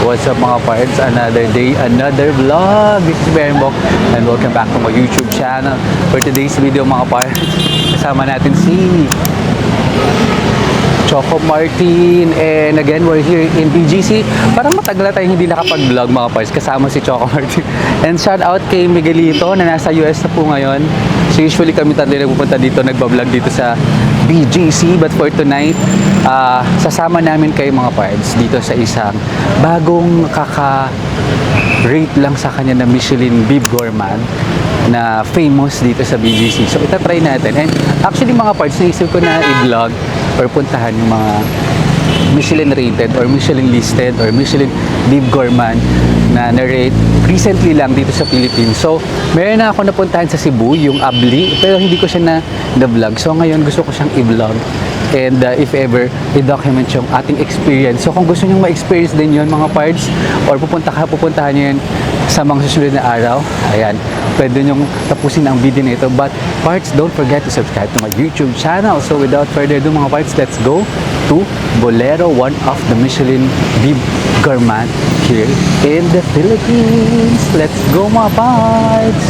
what's up mga pards? Another day, another vlog. This is Berenbok and welcome back to my YouTube channel. For today's video mga pards, kasama natin si Choco Martin, and again we're here in BGC. Parang matagal na tayong hindi nakapag-vlog mga pards kasama si Choco Martin. And shout out kay Miguelito na nasa US na po ngayon. So usually kami tatlo nagpupunta dito, nagbablog dito sa BGC, but for tonight sasama namin kayo mga pards dito sa isang bagong kaka-rate lang sa kanya na Michelin Bib Gourmand na famous dito sa BGC. So itatry natin, and actually mga pards naisip ko na i-vlog or puntahan yung mga Michelin rated or Michelin listed or Michelin Bib Gourmand na na-rate recently lang dito sa Philippines. So meron na ako napuntahan sa Cebu, yung Abli, pero hindi ko siya na-vlog. So ngayon gusto ko siyang i-vlog, and if ever, i-document yung ating experience. So kung gusto nyo ma-experience din yun mga pards, or pupuntahan nyo yun sa mga susunod na araw, ayan, pwede nyong tapusin ang video na ito. But pards, don't forget to subscribe to my YouTube channel. So without further ado mga pards, let's go to Bolero, one of the Michelin Bib Gourmand here in the Philippines. Let's go mga pards!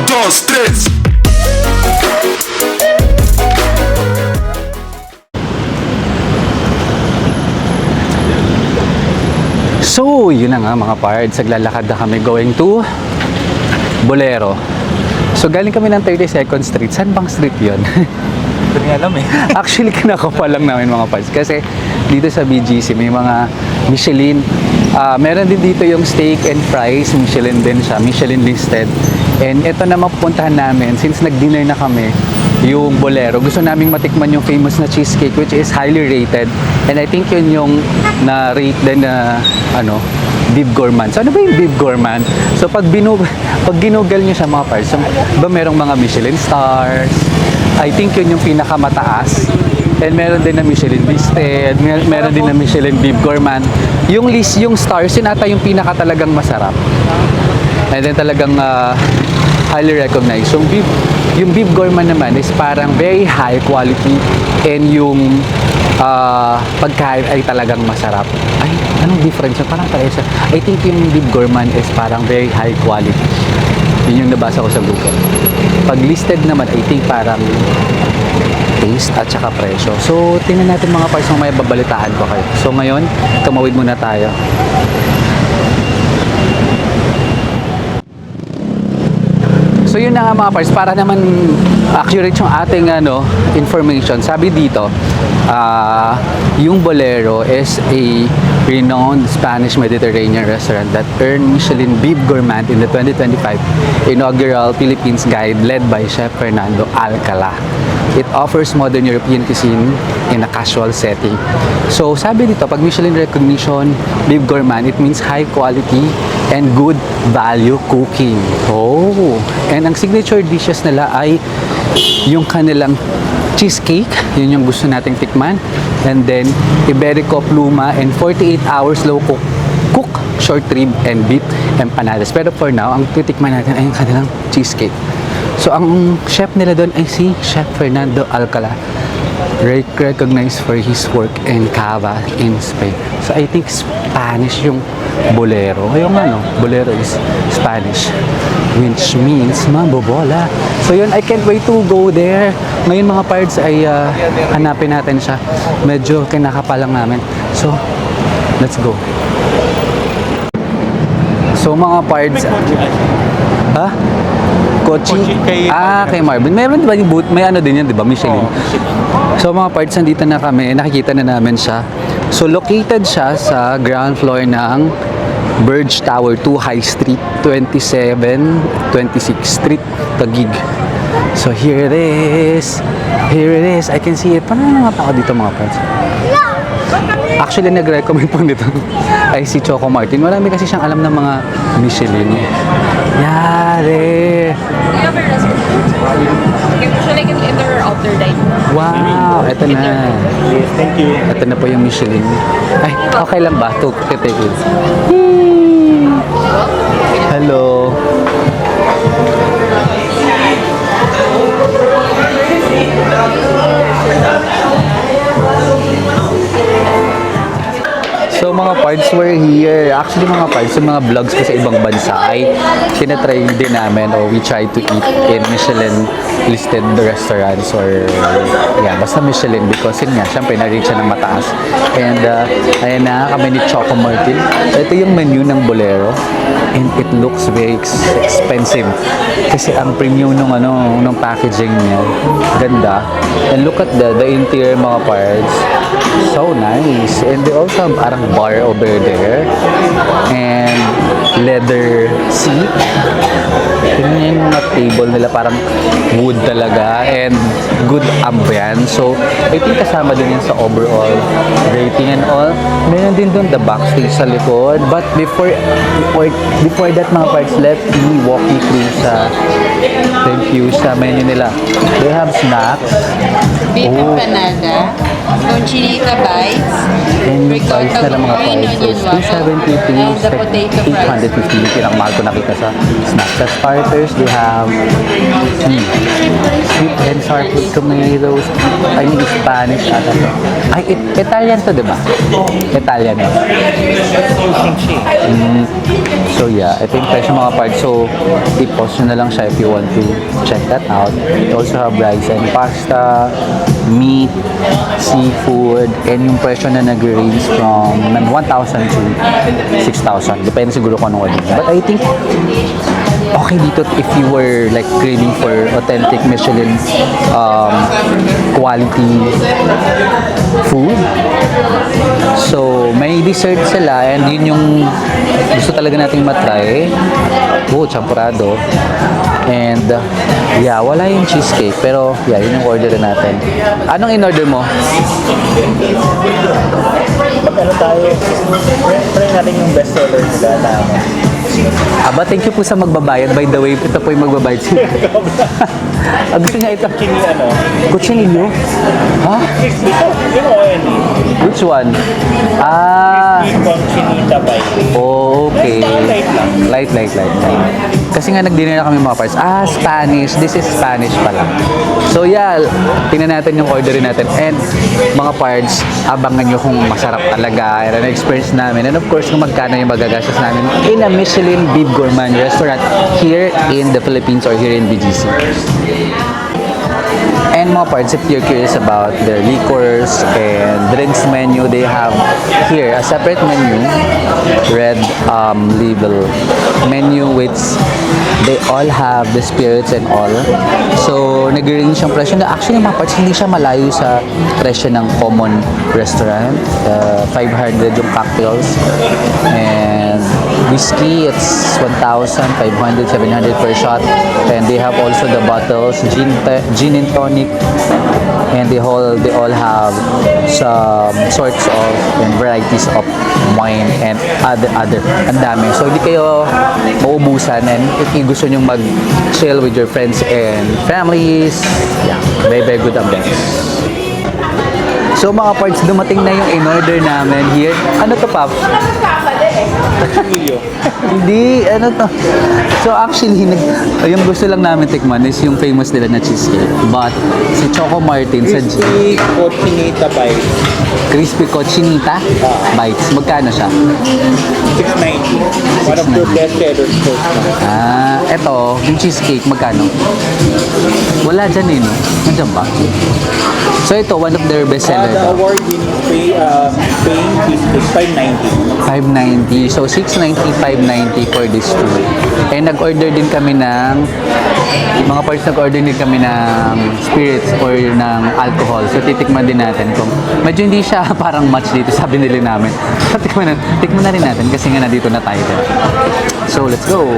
Dos, tres. So, yun na nga mga pards, naglalakad na kami going to Bolero. So, galing kami ng 32nd Street. Saan bang street yun? Hindi ko alam eh. Actually, kinakapa lang namin mga pards. Kasi dito sa BGC, may mga Michelin. Meron din dito yung steak and fries. Michelin din siya. Michelin listed. And ito na mapupuntahan namin, since nag-dinner na kami, yung Bolero. Gusto naming matikman yung famous na cheesecake, which is highly rated. And I think yun yung na-rate din na Bib Gourmand. So ano ba yung Bib Gourmand? So pag ginugal nyo siya mga pards, so, ba merong mga Michelin stars? I think yun yung pinakamataas. And meron din na Michelin listed, meron din na Michelin Bib Gourmand. Yung stars, yun ata yung pinaka talagang masarap. And then talagang highly recognized. Yung Bib Gourmand naman is parang very high quality, and yung pagkain ay talagang masarap. Ay, anong difference? Parang parehas. I think yung Bib Gourmand is parang very high quality. Yun yung nabasa ko sa Google. Pag listed naman, I think parang taste at saka presyo. So, tingnan natin mga parts ng may babalitaan ko kayo. So, ngayon, tumawid muna tayo. So yun na nga mga parts, para naman accurate yung ating information. Sabi dito, yung Bolero is a renowned Spanish Mediterranean restaurant that earned Michelin Bib Gourmand in the 2025 inaugural Philippines Guide led by Chef Fernando Alcala. It offers modern European cuisine in a casual setting. So sabi dito, pag Michelin recognition, Bib Gourmand, it means high quality and good value cooking. Oh, and ang signature dishes nila ay yung kanilang cheesecake, yun yung gusto nating tikman, and then Iberico Pluma and 48 hours slow cook short rib and beef empanadas. Pero for now, ang titikman natin ay yung kanilang cheesecake. So ang chef nila doon ay si Chef Fernando Alcala, recognized for his work in Cava in Spain. So I think Spanish yung Bolero. Yung Bolero is Spanish, which means mambobola. So yun, I can't wait to go there. Ngayon mga pards ay hanapin natin siya. Medyo kinakapalang namin. So, let's go. So mga pards, ha? Kochi? Kay Marvin. Meron diba yung booth? May din yan, diba? Michelin. So mga pards, nandito na kami. Nakikita na namin siya. So located siya sa ground floor ng Burj Tower 2 High Street, 26 Street, Taguig. So here it is. Here it is. I can see it. Paano na nga tao dito mga parts? Actually, nag-recommend po nito ay si Choco Martin. Marami kasi siyang alam ng mga Michelin. Yare! Should I get indoor or outdoor dining? Wow! Ito na. Yes, thank you. Ito na po yung Michelin. Ay, okay lang ba? To take it. Hello. So mga parts were here. Actually mga parts, yung mga vlogs ko sa ibang bansa ay tinatry din namin or we try to eat in Michelin listed restaurants or yeah, basta Michelin because yun nga, syempre na-reach siya ng mataas. And ayan na, kami ni Choco Martin. So ito yung menu ng Bolero and it looks very expensive kasi ang premium nung packaging niya. Ganda. And look at the interior mga parts. So nice. And they also have parang bar over there. And leather seat. Tingnan yung mga table nila parang wood talaga and good ambiance. So, I think kasama din yan sa overall rating and all. Meron din doon the backstage sa likod. But before that mga parts, let me walk you through sa menu nila. They have snacks. Beef Oh. empanada, conchinita bites, And ricotta price na lang mga green prices. onion waffle, 273, and the potato fries. 850. Yung pinakamahal ko nakita sa snacks. Sa starters, they have sweet and sour fruit tomatoes. I mean, Spanish ata to. Ay, Italian to, di ba? Italian eh. So yeah, ito yung presyo mga parts. So, i-post nyo na lang siya if you want to check that out. They also have rice and pasta, meat, seafood, and yung presyo na nag-range from 1,000 to 6,000. Depende siguro kung anong order. But I think okay dito if you were like craving for authentic Michelin quality food. So, may dessert sila and yun yung gusto talaga nating matry. Oh, champurrado. And yeah, wala yung cheesecake pero yeah, yun yung order natin. Anong in-order mo? Ano tayo? Try natin yung bestseller nila na Aba, thank you po sa magbabayad. By the way, ito po yung magbabayad. Gusto niya ito. kini ano. Kutsinilyo? Ha? Yung OND. Which one? Ah, Conchinita bite. okay. Light lang. Light. Kasi nga nag-dinner na kami mga parts. Ah, Spanish. This is Spanish pala. So yeah, tingnan natin yung orderin natin. And mga parts, abangan nyo kung masarap talaga. And experience namin. And of course, kung magkano yung magagastos namin in a Michelin Bib Gourmand restaurant here in the Philippines or here in BGC. And mga parts, if you're curious about their liquors and drinks menu, they have here a separate menu, red label menu, which they all have the spirits and all. So, nag-range yung presyo na actually mga parts, hindi siya malayo sa presyo ng common restaurant. 500 yung cocktails. And whiskey, it's 1,500, 700 per shot. And they have also the bottles, gin and tonic. And they all have some sorts of and varieties of wine and other. Ang dami. So, hindi kayo maubusan. And if you gusto nyo mag-chill with your friends and families, yeah, very good ambiance. So mga parts, dumating na yung in-order namin here. Ano to, Pap? Hindi, ano to? So actually, yung gusto lang namin tikman is yung famous nila na cheesecake. But si Choco Martin sa Crispy Cochinita bite. Crispy Cochinita Bites. Magkano siya? 690. One of your best sellers first na. Ah, eto, yung cheesecake, magkano? Wala dyan eh, no? Nandiyan ba? So ito, one of their best seller. The award-winning Spain is 590. 590. So, 690, 590 for this two. And nag-order din kami ng mga parts, nag-order din kami ng spirits or ng alcohol. So, titikman din natin kung medyo hindi siya parang match dito sa binili namin. So, tikman na rin natin kasi nga nandito na tayo. So, let's go!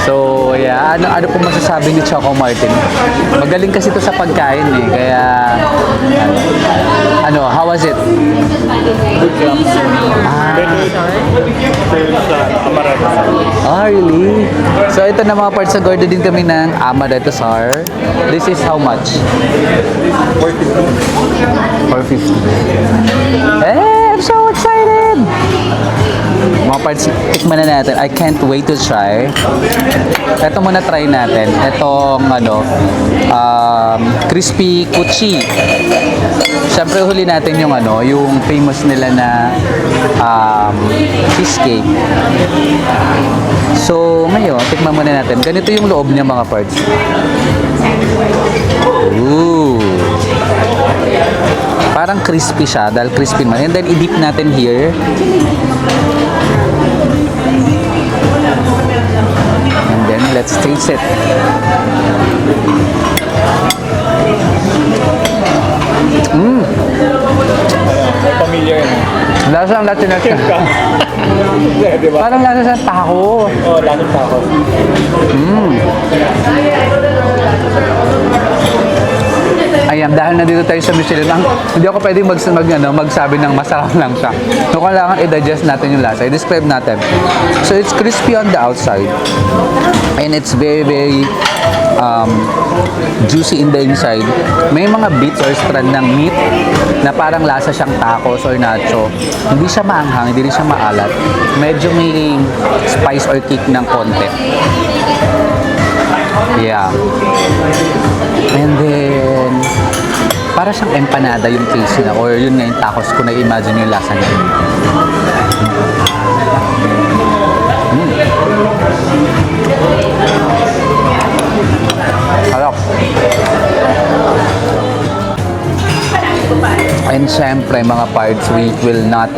So, yeah. Ano po masasabi ni Choco Martin? Magaling kasi ito sa pagkain eh. Kaya, how was it? Good job. Better sa Amaretto. Really? So, ito na mga parts. Nag-order din kami ng Amaretto Sour. This is how much? 450. Eh, I'm so excited! Mga parts, tikman na natin. I can't wait to try. Ito muna try natin. Itong, crispy kuchi. Siyempre, huli natin yung, yung famous nila na cheesecake. So, ngayon, tikman muna natin. Ganito yung loob niya, mga parts. Ooh. Parang crispy siya, dahil crispy man. And then, i-dip natin here. And then, let's taste it. Familiar na. Lasa ang Latin Ka. Di ba? Parang lasa sa taco. Oo, laging pa ako. Ayan, dahil nandito tayo sa Michelin, hindi ako pwedeng magsabi ng masarap lang siya. So, kailangan i-digest natin yung lasa. I-describe natin. So, it's crispy on the outside. And it's very, very juicy in the inside. May mga bits or strand ng meat na parang lasa siyang tacos or nacho. Hindi siya maanghang, hindi rin siya maalat. Medyo may spice or kick ng konti. Yeah. And then, para siyang empanada yung taste niya or yun nga yung tacos ko na-imagine yung lasa niya. Harap. And syempre mga parts, we will not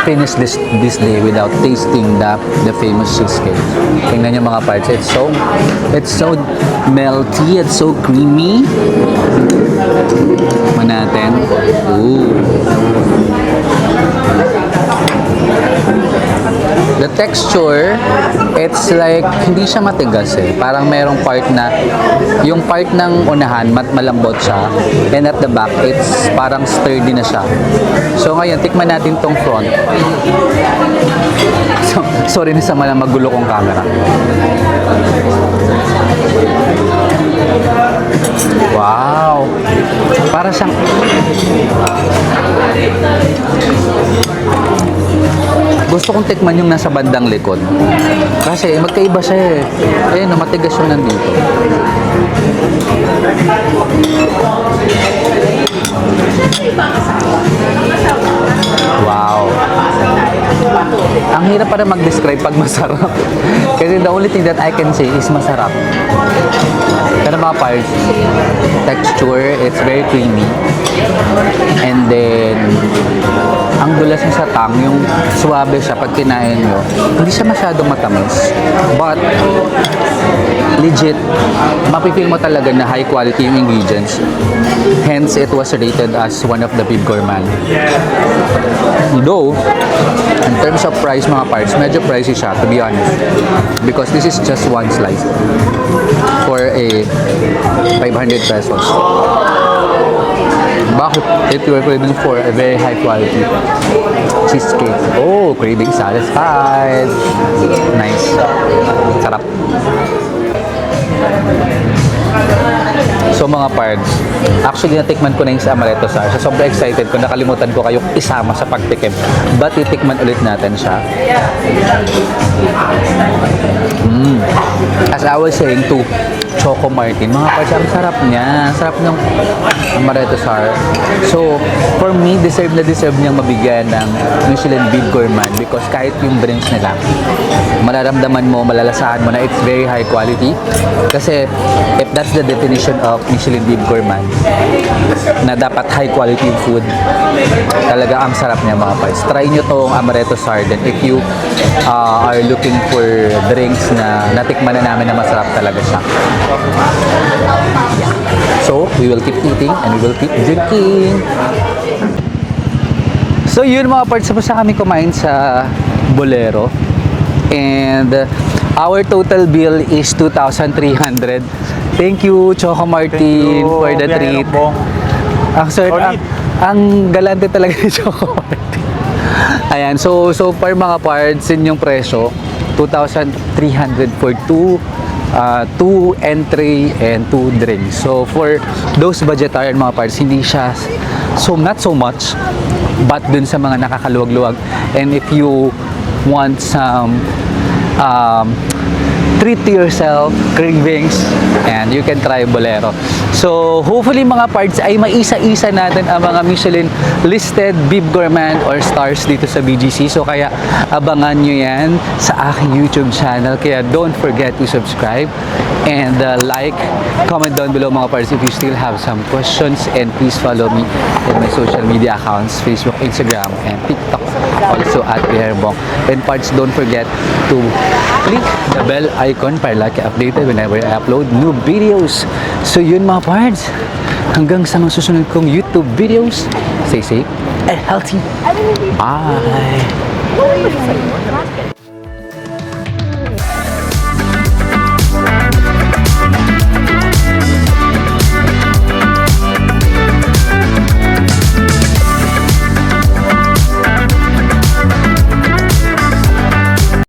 finish this day without tasting the famous cheesecake. Tingnan niyo mga parts, it's so melty, it's so creamy. Tikman natin. Ooh. The texture, it's like, hindi siya matigas eh. Parang merong part na, yung part ng unahan, malambot siya. And at the back, it's parang sturdy na siya. So ngayon, tikman natin tong front. So, sorry na sa magulo kong camera. Wow! Para siyang... Gusto kong tikman yung nasa bandang likod. Kasi magkaiba siya eh. Ayun, matigas yung nandito. Wow. Ang hirap para mag-describe pag masarap. Kasi the only thing that I can say is masarap. Pero mga parts, texture, it's very creamy. And then, ang dulas niya sa tang, yung suwabe siya pag kinain nyo. Hindi siya masyadong matamis. But, legit, mapipil mo talaga na high quality yung ingredients. Hence, it was rated as one of the Bib Gourmand. Though, in terms of price mga parts, medyo pricey siya, to be honest. Because this is just one slice for a 500 pesos. Bakit? If you are craving for a very high quality cheesecake. Oh, craving satisfied. Nice. Sarap. So mga pards, actually natikman ko na yung sa Amaretto Sour. So sobrang excited ko, nakalimutan ko kayong isama sa pagtikim. But titikman ulit natin siya. As I was saying to Choco Martin, mga pards, ang sarap niya. Sarap ng Amaretto Sour. So, for me, deserve niyang mabigyan ng Michelin Bib Gourmand because kahit yung drinks nila, mararamdaman mo, malalasahan mo na it's very high quality. Kasi, if that's the definition of Michelin Bib Gourmand, na dapat high quality yung food, talaga ang sarap niya mga pards. Try nyo tong Amaretto Sour din if you are looking for drinks na natikman na namin na masarap talaga siya. So, we will keep eating and we will keep drinking. So, yun mga parts, tapos na kami kumain sa Bolero. And Our total bill is 2,300. Thank you, Choco Martin, for the treat. Ang sir, Solid. ang galante talaga ni Choco Martin. Ayan, so per mga parts, yun yung presyo. 2,300 for two entry and 2 drinks. So for those vegetarian mga parts, hindi siya not so much, but dun sa mga nakakaluwag-luwag. And if you want some treat to yourself, cravings, and you can try Bolero. So, hopefully mga parts ay maisa-isa natin ang mga Michelin listed Bib Gourmand or stars dito sa BGC. So, kaya abangan nyo yan sa aking YouTube channel. Kaya don't forget to subscribe and like, comment down below mga parts if you still have some questions, and please follow me in my social media accounts, Facebook, Instagram, and TikTok. Also at Pierbong. And parts, don't forget to click the bell icon para like updated whenever I upload new videos. So yun mga parts, hanggang sa mga susunod kong YouTube videos, stay safe and healthy. Bye!